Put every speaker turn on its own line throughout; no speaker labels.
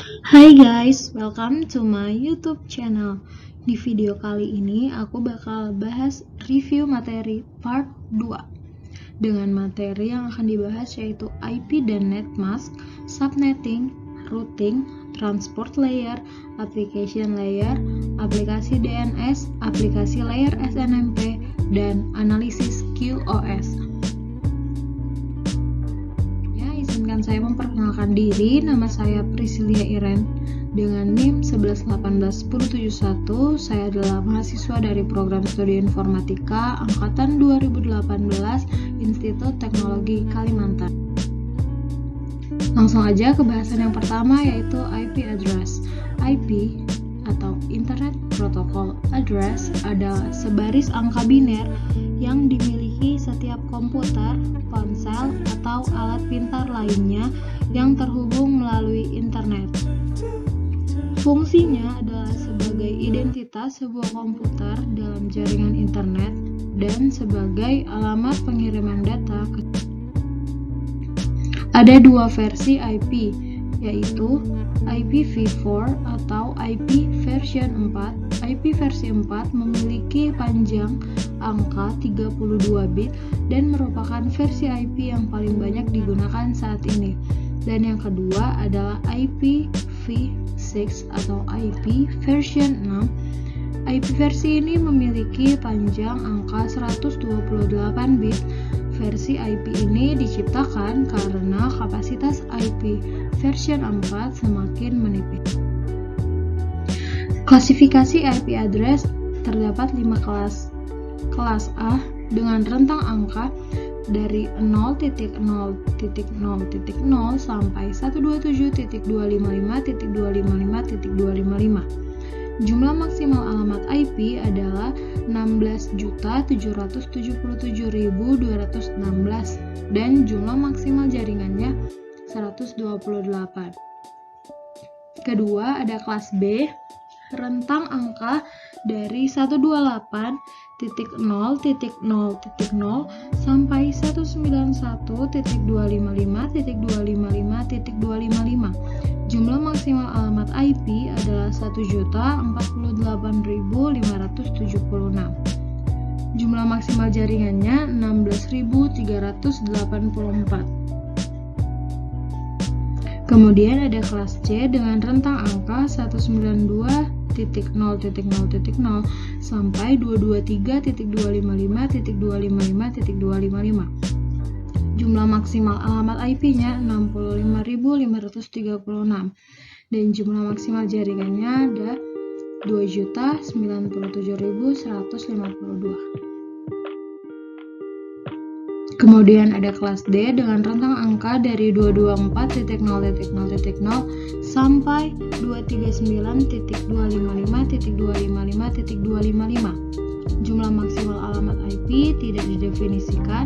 Hai guys, welcome to my YouTube channel. Di video kali ini aku bakal bahas review materi part 2. Dengan materi yang akan dibahas yaitu IP dan net mask, subnetting, routing, transport layer, application layer, aplikasi DNS, aplikasi layer SNMP, dan analisis QoS. Izinkan saya memperkenalkan diri, nama saya Priscilia Iren dengan NIM 111811071. Saya adalah mahasiswa dari program studi informatika angkatan 2018 Institut Teknologi Kalimantan. Langsung aja ke bahasan yang pertama, yaitu IP address. IP atau Internet Protocol Address adalah sebaris angka biner yang dimiliki setiap komputer, ponsel, atau alat pintar lainnya yang terhubung melalui internet. Fungsinya adalah sebagai identitas sebuah komputer dalam jaringan internet dan sebagai alamat pengiriman data. Ada dua versi IP, yaitu IPv4 atau IP version 4. IP versi 4 memiliki panjang angka 32 bit dan merupakan versi IP yang paling banyak digunakan saat ini. Dan yang kedua adalah IPv6 atau IP version 6. IP versi ini memiliki panjang angka 128 bit. Versi IP ini diciptakan karena kapasitas IP version 4 semakin menipis. Klasifikasi IP address terdapat 5 kelas. Kelas A dengan rentang angka dari 0.0.0.0 sampai 127.255.255.255. Jumlah maksimal alamat IP adalah 16.777.216 dan jumlah maksimal jaringannya 128. Kedua ada kelas B, rentang angka dari 128.0.0.0 sampai 191.255.255.255. Jumlah maksimal alamat IP adalah 1.048.576. Jumlah maksimal jaringannya 16.384. Kemudian ada kelas C dengan rentang angka 192.0.0.0 sampai 223.255.255.255. Jumlah maksimal alamat IP-nya 65.536 dan jumlah maksimal jaringannya ada 2.097.152. Kemudian ada kelas D dengan rentang angka dari 224.0.0.0 sampai 239.255.255.255. Jumlah maksimal alamat IP tidak didefinisikan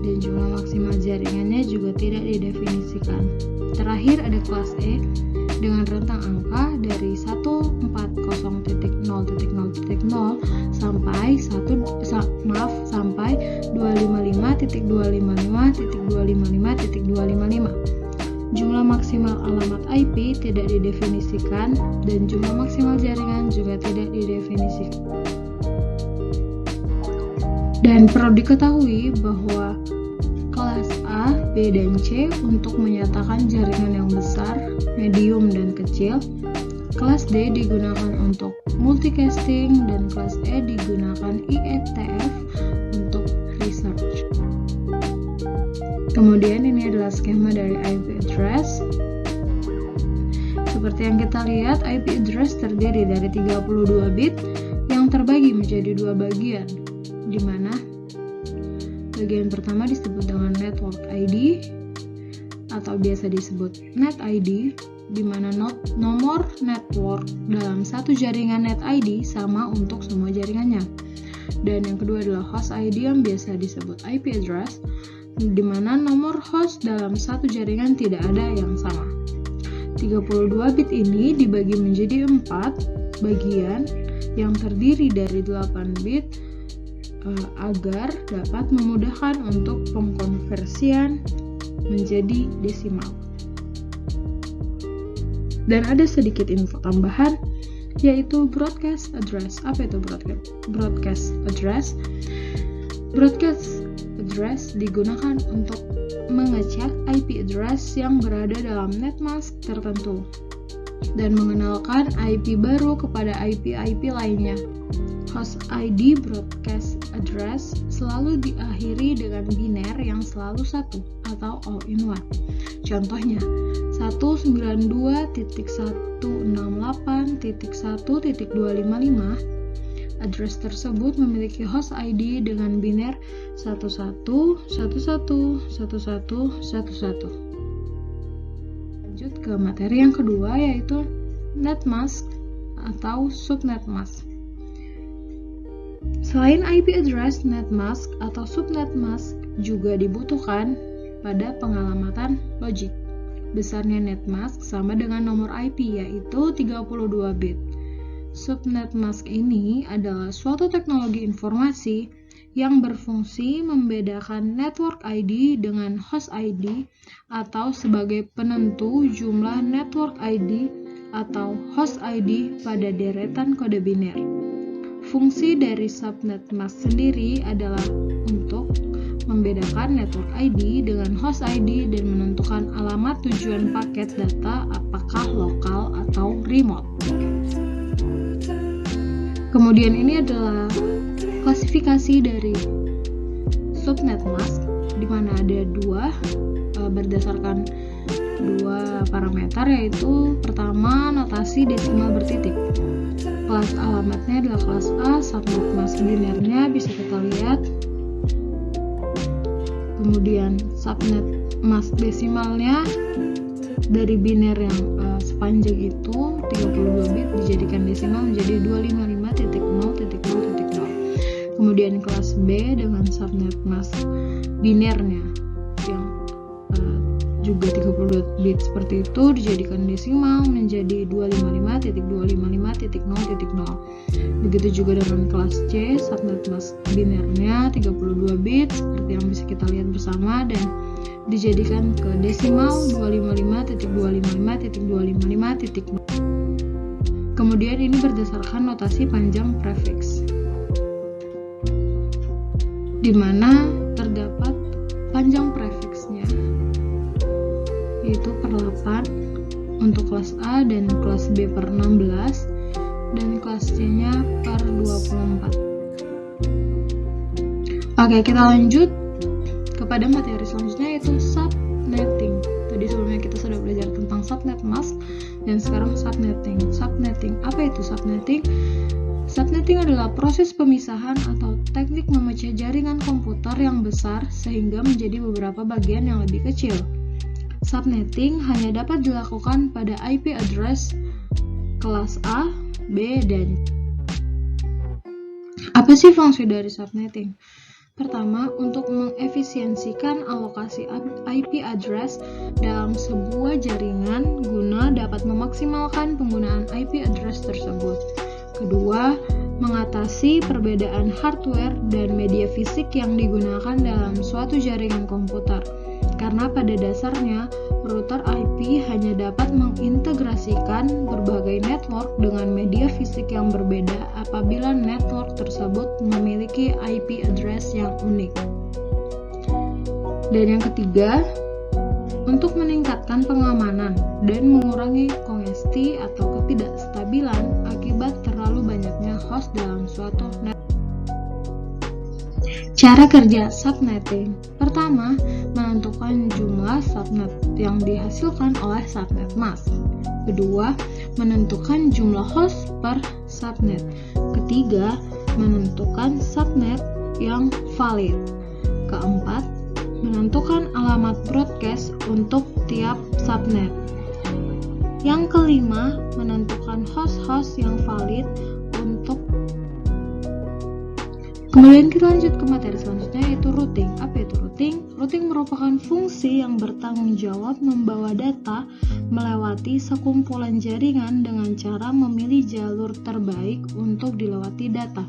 dan jumlah maksimal jaringannya juga tidak didefinisikan. Terakhir ada kelas E dengan rentang angka dari 140.0.0 sampai 255.255.255.255. Jumlah maksimal alamat IP tidak didefinisikan dan jumlah maksimal jaringan juga tidak didefinisikan. Dan perlu diketahui bahwa kelas A, B, dan C untuk menyatakan jaringan yang besar, medium, dan kecil. Kelas D digunakan untuk multicasting dan kelas E digunakan IETF untuk research. Kemudian ini adalah skema dari IP address. Seperti yang kita lihat, IP address terdiri dari 32 bit yang terbagi menjadi dua bagian, di mana bagian pertama disebut dengan network ID atau biasa disebut net ID, di mana nomor network dalam satu jaringan net ID sama untuk semua jaringannya. Dan yang kedua adalah host ID yang biasa disebut IP address, di mana nomor host dalam satu jaringan tidak ada yang sama. 32 bit ini dibagi menjadi 4 bagian yang terdiri dari 8 bit agar dapat memudahkan untuk pengkonversian menjadi desimal. Dan ada sedikit info tambahan, yaitu broadcast address. Apa itu broadcast address? Broadcast address digunakan untuk mengecek IP address yang berada dalam netmask tertentu dan mengenalkan IP baru kepada IP lainnya. Host ID broadcast address selalu diakhiri dengan biner yang selalu satu atau all-in-one. Contohnya 192.168.1.255. Address tersebut memiliki host ID dengan biner 11111111. Lanjut ke materi yang kedua, yaitu netmask atau subnetmask. Selain IP address, netmask atau subnetmask juga dibutuhkan pada pengalamatan logik. Besarnya netmask sama dengan nomor IP, yaitu 32 bit. Subnetmask ini adalah suatu teknologi informasi yang berfungsi membedakan network ID dengan host ID atau sebagai penentu jumlah network ID atau host ID pada deretan kode biner. Fungsi dari subnetmask sendiri adalah untuk membedakan network ID dengan host ID dan menentukan alamat tujuan paket data apakah lokal atau remote. Kemudian ini adalah klasifikasi dari subnetmask, di mana ada berdasarkan dua parameter, yaitu pertama notasi desimal bertitik. Kelas alamatnya adalah kelas A, subnetmask binernya bisa kita lihat. Kemudian subnetmask desimalnya dari biner yang sepanjang itu 32 bit dijadikan desimal menjadi 255.0.0.0. Kemudian kelas B dengan subnetmask binernya yang juga 32 bit seperti itu dijadikan desimal menjadi 255.255.0.0. Begitu juga dengan kelas C, subnetmask binernya 32 bit seperti yang bisa kita lihat bersama dan dijadikan ke desimal 255.255.255.0. Kemudian ini berdasarkan notasi panjang prefix, di mana terdapat panjang prefixnya yaitu per 8 untuk kelas A dan kelas B per 16 dan kelas C-nya per 24. Oke, kita lanjut kepada materi selanjutnya, yaitu subnetting. Tadi sebelumnya kita sudah belajar tentang subnetmask dan sekarang subnetting. Subnetting, apa itu subnetting? Subnetting adalah proses pemisahan atau teknik memecah jaringan komputer yang besar sehingga menjadi beberapa bagian yang lebih kecil. Subnetting hanya dapat dilakukan pada IP address kelas A, B, dan C. Apa sih fungsi dari subnetting? Pertama, untuk mengefisiensikan alokasi IP address dalam sebuah jaringan guna dapat memaksimalkan penggunaan IP address tersebut. Kedua, mengatasi perbedaan hardware dan media fisik yang digunakan dalam suatu jaringan komputer. Karena pada dasarnya, router IP hanya dapat mengintegrasikan berbagai network dengan media fisik yang berbeda apabila network tersebut memiliki IP address yang unik. Dan yang ketiga, untuk meningkatkan pengamanan dan mengurangi kongesti atau ketidakstabilan akibat terlalu banyaknya host dalam suatu network. Cara kerja subnetting. Pertama, menentukan jumlah subnet yang dihasilkan oleh subnetmask. Kedua, menentukan jumlah host per subnet. Ketiga, menentukan subnet yang valid. Keempat, menentukan alamat broadcast untuk tiap subnet. Yang kelima, menentukan host-host yang valid untuk. Kemudian kita lanjut ke materi selanjutnya, yaitu routing. Apa itu routing? Routing merupakan fungsi yang bertanggung jawab membawa data melewati sekumpulan jaringan dengan cara memilih jalur terbaik untuk dilewati data.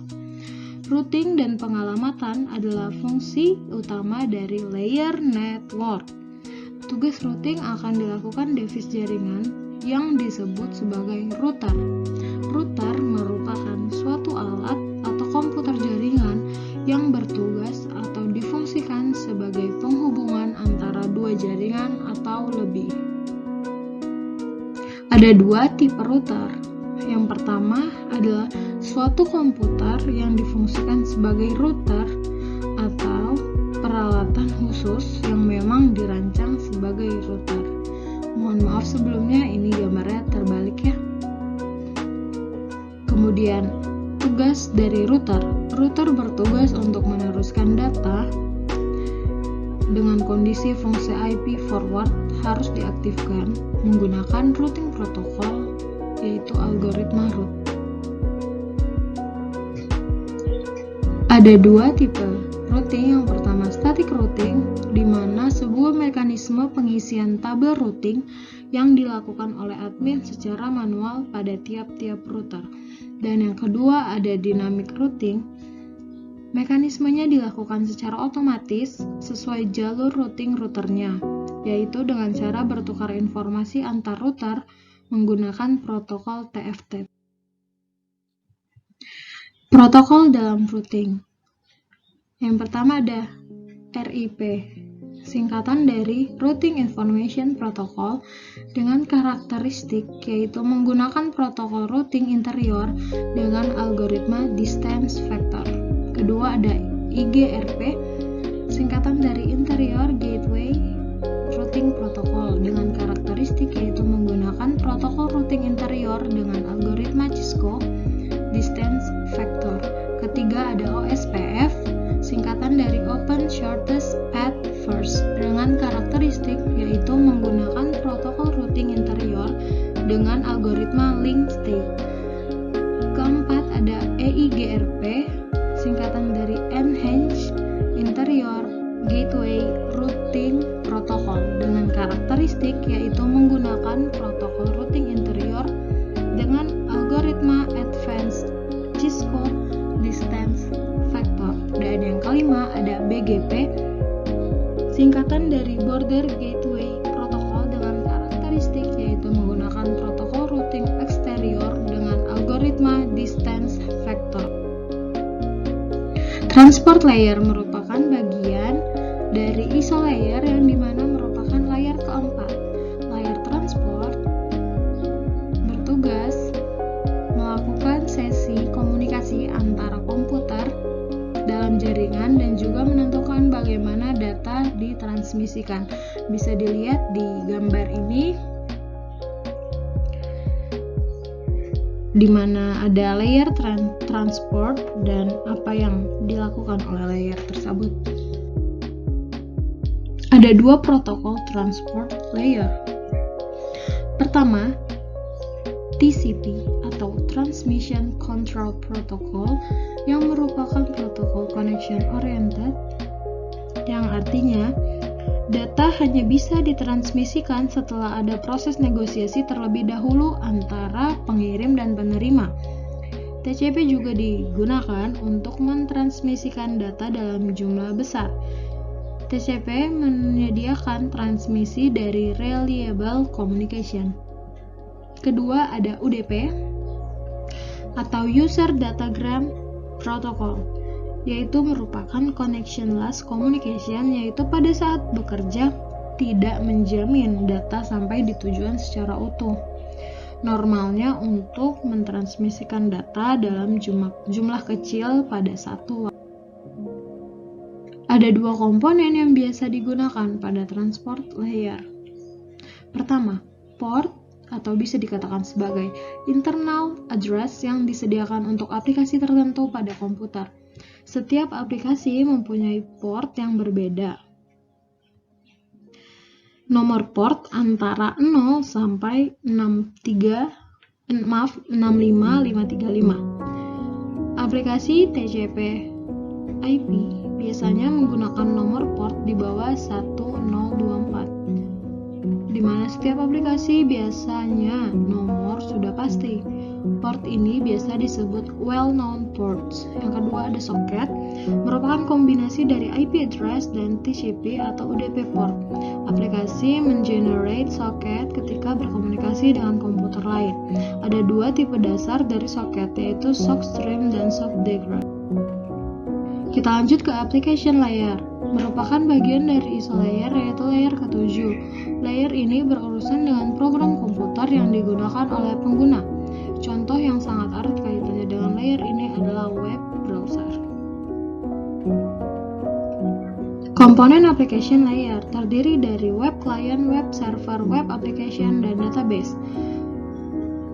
Routing dan pengalamatan adalah fungsi utama dari layer network. tugas routing akan dilakukan device jaringan yang disebut sebagai router. Router merupakan suatu alat atau komputer jaringan yang bertugas atau difungsikan sebagai penghubungan antara dua jaringan atau lebih. Ada dua tipe router. Yang pertama adalah suatu komputer yang difungsikan sebagai router atau peralatan khusus yang memang dirancang sebagai router. Mohon maaf sebelumnya, ini gambarnya terbalik ya. Kemudian, tugas dari router. Router bertugas untuk meneruskan data dengan kondisi fungsi IP forward harus diaktifkan menggunakan routing protokol, yaitu algoritma root. Ada dua tipe routing. Yang pertama static routing, di mana sebuah mekanisme pengisian tabel routing yang dilakukan oleh admin secara manual pada tiap-tiap router. Dan yang kedua ada dynamic routing. Mekanismenya dilakukan secara otomatis sesuai jalur routing routernya, yaitu dengan cara bertukar informasi antar router menggunakan protokol TFTP. Protokol dalam routing. Yang pertama ada RIP, singkatan dari Routing Information Protocol, dengan karakteristik yaitu menggunakan protokol routing interior dengan algoritma distance factor. Kedua ada IGRP, singkatan dari Interior Gateway Routing Protocol, dengan karakteristik yaitu menggunakan protokol routing interior dengan algoritma Cisco distance factor. Ketiga ada OSPF, singkatan dari Open Shortest Path First, dengan karakteristik yaitu menggunakan protokol routing interior dengan algoritma link state. Keempat ada EIGRP, singkatan dari Enhanced Interior Gateway Routing Protocol, dengan karakteristik yaitu menggunakan protokol routing interior dengan algoritma Advanced Cisco Distance Factor. Dan yang kelima ada BGP, singkatan dari Border Gateway Protocol, dengan karakteristik yaitu menggunakan protokol routing exterior dengan algoritma Distance Factor. Transport layer merupakan bagian dari ISO layer yang dimana merupakan layer keempat. Layer transport bertugas melakukan sesi komunikasi antara komputer dalam jaringan dan juga menentukan bagaimana data ditransmisikan. Bisa dilihat di gambar ini, di mana ada layer transport dan apa yang dilakukan oleh layer tersebut. Ada dua protokol transport layer. Pertama, TCP atau Transmission Control Protocol, yang merupakan protokol connection oriented, yang artinya data hanya bisa ditransmisikan setelah ada proses negosiasi terlebih dahulu antara pengirim dan penerima. TCP juga digunakan untuk mentransmisikan data dalam jumlah besar. TCP menyediakan transmisi dari Reliable Communication. Kedua ada UDP atau User Datagram Protocol, yaitu merupakan connectionless communication, yaitu pada saat bekerja tidak menjamin data sampai di tujuan secara utuh. Normalnya untuk mentransmisikan data dalam jumlah kecil pada satu waktu. Ada dua komponen yang biasa digunakan pada transport layer. Pertama, port atau bisa dikatakan sebagai internal address yang disediakan untuk aplikasi tertentu pada komputer. Setiap aplikasi mempunyai port yang berbeda. Nomor port antara 0 sampai 65535. Aplikasi TCP IP biasanya menggunakan nomor port di bawah 1024. di mana setiap aplikasi biasanya nomor sudah pasti. Port ini biasa disebut well-known ports. Yang kedua ada socket, merupakan kombinasi dari IP address dan TCP atau UDP port. Aplikasi mengenerate socket ketika berkomunikasi dengan komputer lain. Ada dua tipe dasar dari socket, yaitu sock stream dan sock diagram. Kita lanjut ke application layer, merupakan bagian dari ISO layer, yaitu layer ke-7. Layer ini berurusan dengan program komputer yang digunakan oleh pengguna. Contoh yang sangat erat kaitannya dengan layer ini adalah web browser. Komponen application layer terdiri dari web client, web server, web application, dan database.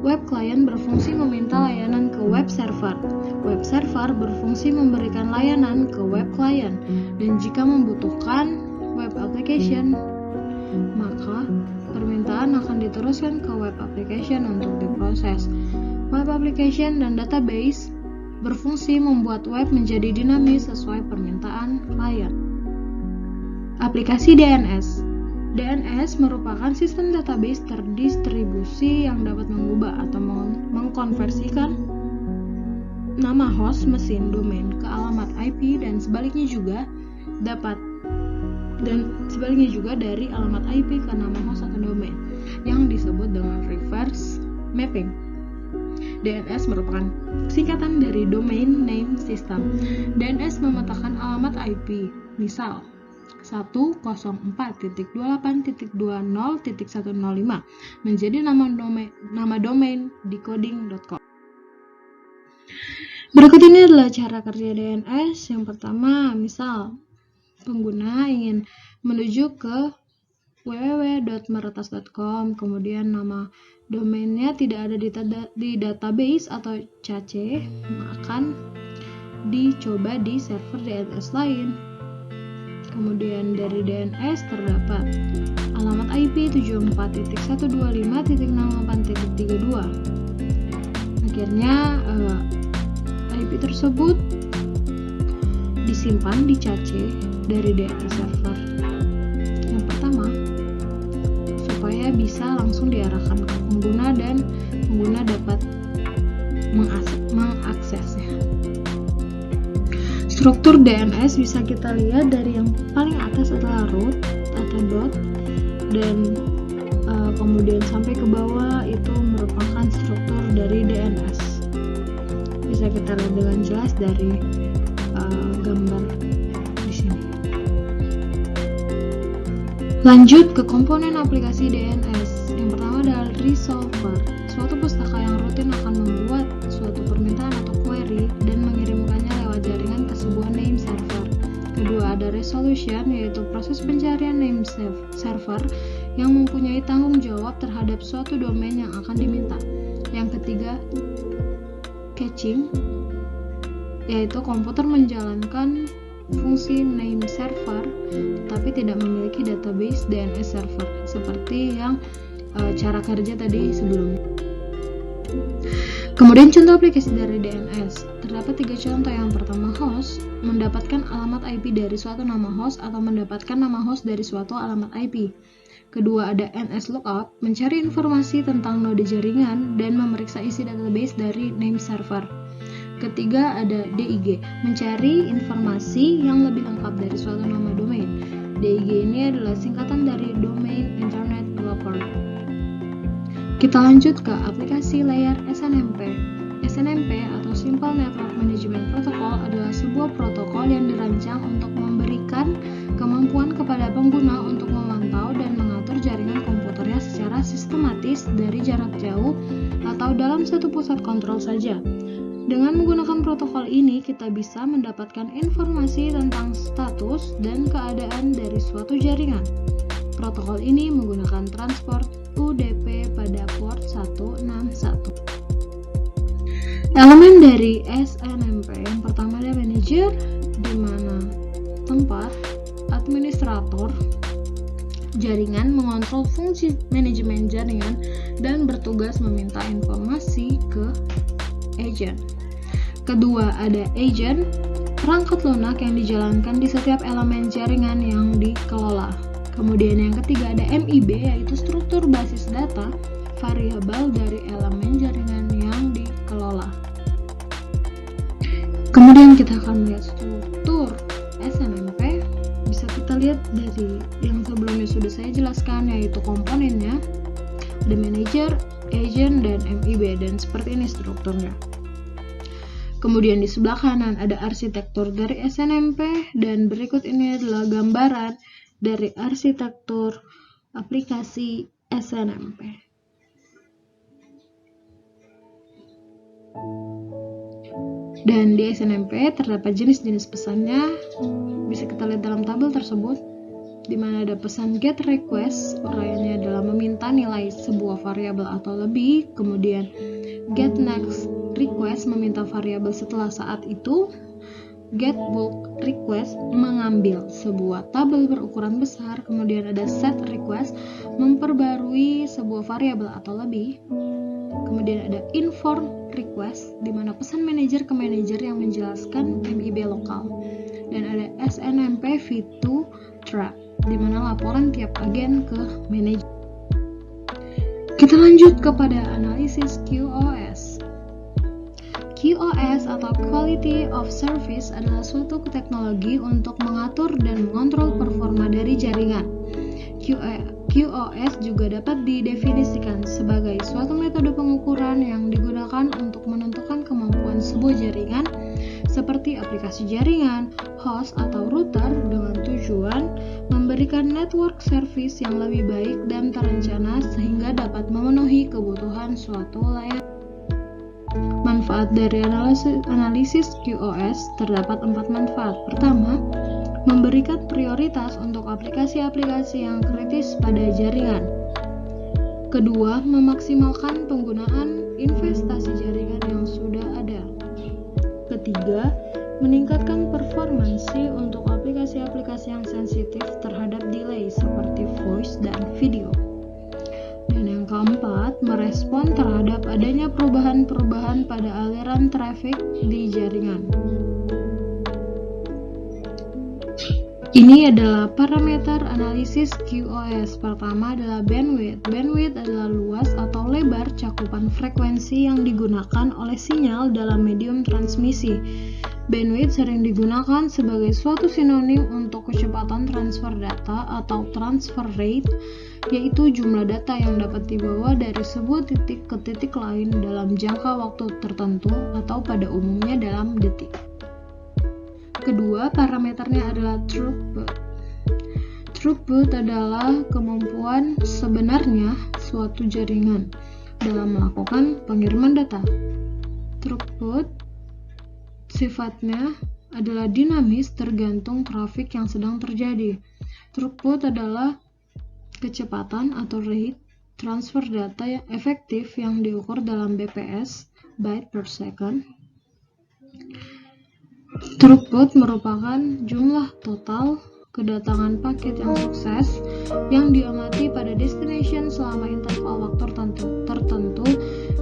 Web client berfungsi meminta layanan ke web server. Web server berfungsi memberikan layanan ke web client. Dan jika membutuhkan web application, maka permintaan akan diteruskan ke web application untuk diproses. Web application dan database berfungsi membuat web menjadi dinamis sesuai permintaan klien. Aplikasi DNS. DNS merupakan sistem database terdistribusi yang dapat mengubah atau mengkonversikan nama host mesin domain ke alamat IP dan sebaliknya juga dari alamat IP ke nama host atau domain yang disebut dengan reverse mapping. DNS merupakan singkatan dari Domain Name System. DNS memetakan alamat IP, misal 104.28.20.105 menjadi nama domain decoding.com. Berikut ini adalah cara kerja DNS. Yang pertama, misal pengguna ingin menuju ke www.meretas.com, kemudian nama domainnya tidak ada di database atau cache, akan dicoba di server DNS lain. Kemudian dari DNS terdapat alamat IP 74.125.68.32. Akhirnya IP tersebut disimpan di cache dari DNS server. Yang pertama, supaya bisa langsung diarahkan ke pengguna dan pengguna dapat mengaksesnya. Struktur DNS bisa kita lihat dari yang paling atas adalah root atau dot, dan kemudian sampai ke bawah itu merupakan struktur dari DNS. Bisa kita lihat dengan jelas dari gambar di sini. Lanjut ke komponen aplikasi DNS. Yang pertama adalah resolver, suatu pustaka yang rutin akan membuat suatu permintaan atau query dan mengirimkannya lewat jaringan ke sebuah name server. Kedua ada resolution, yaitu proses pencarian name server yang mempunyai tanggung jawab terhadap suatu domain yang akan diminta. Yang ketiga, caching, yaitu komputer menjalankan fungsi name server tetapi tidak memiliki database DNS server seperti yang cara kerja tadi sebelumnya. Kemudian contoh aplikasi dari DNS. Terdapat 3 contoh. Yang pertama, host mendapatkan alamat IP dari suatu nama host atau mendapatkan nama host dari suatu alamat IP. Kedua ada NSLookup, mencari informasi tentang node jaringan dan memeriksa isi database dari name server. Ketiga ada DIG, mencari informasi yang lebih lengkap dari suatu nama domain. DIG ini adalah singkatan dari Domain Internet Developer. Kita lanjut ke aplikasi layer SNMP. SNMP atau Simple Network Management Protocol adalah sebuah protokol yang dirancang untuk memberikan kemampuan kepada pengguna untuk memantau dan mengatur jaringan komputernya secara sistematis dari jarak jauh atau dalam satu pusat kontrol saja. Dengan menggunakan protokol ini, kita bisa mendapatkan informasi tentang status dan keadaan dari suatu jaringan. Protokol ini menggunakan transport UDP pada port 161. Elemen dari SNMP yang pertama ada manager, di mana tempat administrator jaringan mengontrol fungsi manajemen jaringan dan bertugas meminta informasi ke agent. Kedua ada agent, perangkat lunak yang dijalankan di setiap elemen jaringan yang dikelola. Kemudian yang ketiga ada MIB, yaitu struktur basis data variabel dari elemen jaringan yang dikelola. Kemudian kita akan melihat struktur SNMP. Bisa kita lihat dari yang sebelumnya sudah saya jelaskan, yaitu komponennya, ada manager, agent, dan MIB, dan seperti ini strukturnya. Kemudian di sebelah kanan ada arsitektur dari SNMP, dan berikut ini adalah gambaran dari arsitektur aplikasi SNMP. Dan di SNMP terdapat jenis-jenis pesannya, bisa kita lihat dalam tabel tersebut, di mana ada pesan get request, uraiannya adalah meminta nilai sebuah variabel atau lebih, kemudian get next request meminta variabel setelah saat itu, get bulk request mengambil sebuah tabel berukuran besar, kemudian ada set request memperbarui sebuah variabel atau lebih, kemudian ada inform request di mana pesan manajer ke manajer yang menjelaskan MIB lokal, dan ada SNMP V2 trap di mana laporan tiap agen ke manajer. Kita lanjut kepada analisis QoS. QoS atau Quality of Service adalah suatu teknologi untuk mengatur dan mengontrol performa dari jaringan. QoS juga dapat didefinisikan sebagai suatu metode pengukuran yang digunakan untuk menentukan kemampuan sebuah jaringan seperti aplikasi jaringan, host, atau router dengan tujuan memberikan network service yang lebih baik dan terencana sehingga dapat memenuhi kebutuhan suatu layanan. Manfaat dari analisis QoS terdapat 4 manfaat. Pertama, memberikan prioritas untuk aplikasi-aplikasi yang kritis pada jaringan. Kedua, memaksimalkan penggunaan investasi jaringan yang sudah ada. Ketiga, meningkatkan performansi untuk aplikasi-aplikasi yang sensitif terhadap delay seperti voice dan video. Dan yang keempat, merespon terhadap adanya perubahan-perubahan pada aliran traffic di jaringan. Ini adalah parameter analisis QoS. Pertama adalah bandwidth. Bandwidth adalah luas atau lebar cakupan frekuensi yang digunakan oleh sinyal dalam medium transmisi. Bandwidth sering digunakan sebagai suatu sinonim untuk kecepatan transfer data atau transfer rate, yaitu jumlah data yang dapat dibawa dari sebuah titik ke titik lain dalam jangka waktu tertentu atau pada umumnya dalam detik. Kedua, parameternya adalah throughput. Throughput adalah kemampuan sebenarnya suatu jaringan dalam melakukan pengiriman data. Throughput sifatnya adalah dinamis tergantung trafik yang sedang terjadi. Throughput adalah kecepatan atau rate transfer data yang efektif yang diukur dalam BPS, byte per second. Throughput merupakan jumlah total kedatangan paket yang sukses yang diamati pada destination selama interval waktu tertentu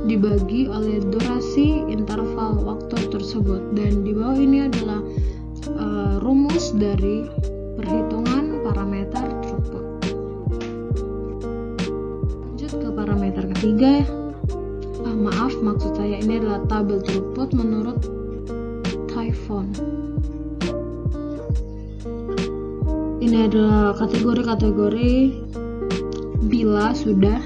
dibagi oleh durasi interval waktu tersebut. Dan di bawah ini adalah rumus dari perhitungan parameter throughput. Lanjut ke parameter ketiga. Maksud saya ini adalah tabel throughput menurut Typhon. Ini adalah kategori-kategori bila sudah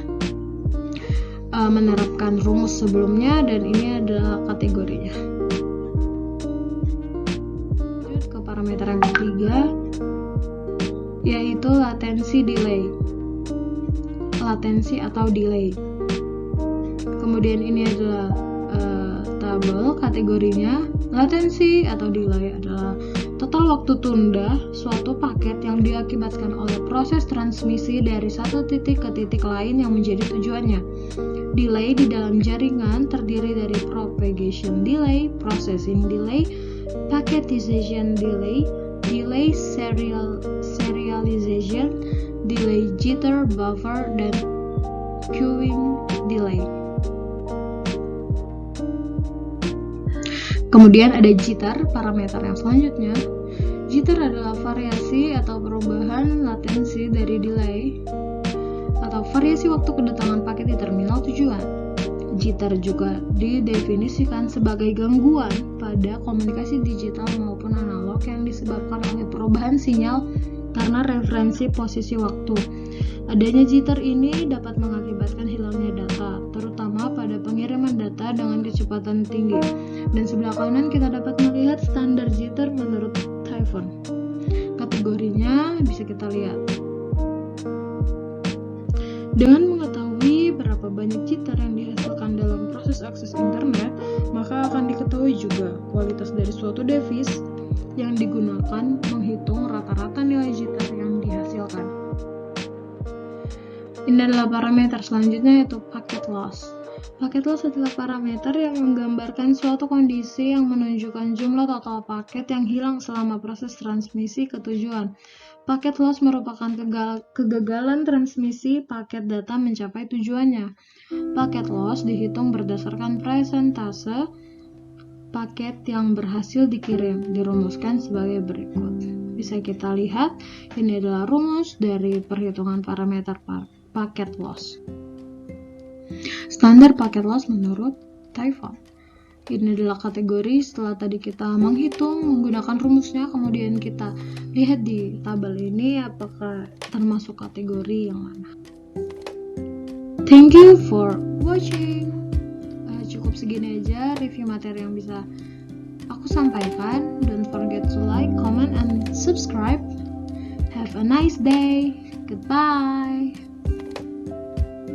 menerapkan rumus sebelumnya, dan ini adalah kategorinya. Lanjut ke parameter yang ketiga, yaitu latensi delay. Latensi atau delay. Kemudian ini adalah tabel kategorinya. Latensi atau delay adalah total waktu tunda suatu paket yang diakibatkan oleh proses transmisi dari satu titik ke titik lain yang menjadi tujuannya. Delay di dalam jaringan terdiri dari propagation delay, processing delay, packetization delay, delay serialization, delay jitter, buffer, dan queuing delay. Kemudian ada jitter, parameter yang selanjutnya. Jitter adalah variasi atau perubahan latensi dari delay atau variasi waktu kedatangan paket di terminal tujuan. Jitter juga didefinisikan sebagai gangguan pada komunikasi digital maupun analog yang disebabkan oleh perubahan sinyal karena referensi posisi waktu. Adanya jitter ini dapat mengakibatkan hilangnya data, terutama pada pengiriman data dengan kecepatan tinggi. Dan sebelah kanan kita dapat melihat standar jitter menurut Typhon. Kategorinya bisa kita lihat. Dengan mengetahui berapa banyak jitter yang dihasilkan dalam proses akses internet, maka akan diketahui juga kualitas dari suatu device yang digunakan menghitung rata-rata nilai jitter yang dihasilkan. Ini adalah parameter selanjutnya, yaitu packet loss. Packet loss adalah parameter yang menggambarkan suatu kondisi yang menunjukkan jumlah total paket yang hilang selama proses transmisi ke tujuan. Packet loss merupakan kegagalan transmisi paket data mencapai tujuannya. Packet loss dihitung berdasarkan persentase paket yang berhasil dikirim, dirumuskan sebagai berikut. Bisa kita lihat, ini adalah rumus dari perhitungan parameter packet loss. Standar packet loss menurut Typhon. Ini adalah kategori setelah tadi kita menghitung menggunakan rumusnya, kemudian kita lihat di tabel ini apakah termasuk kategori yang mana. Thank you for watching. Cukup segini aja review materi yang bisa aku sampaikan. Don't forget to like, comment, and subscribe. Have a nice day. Goodbye.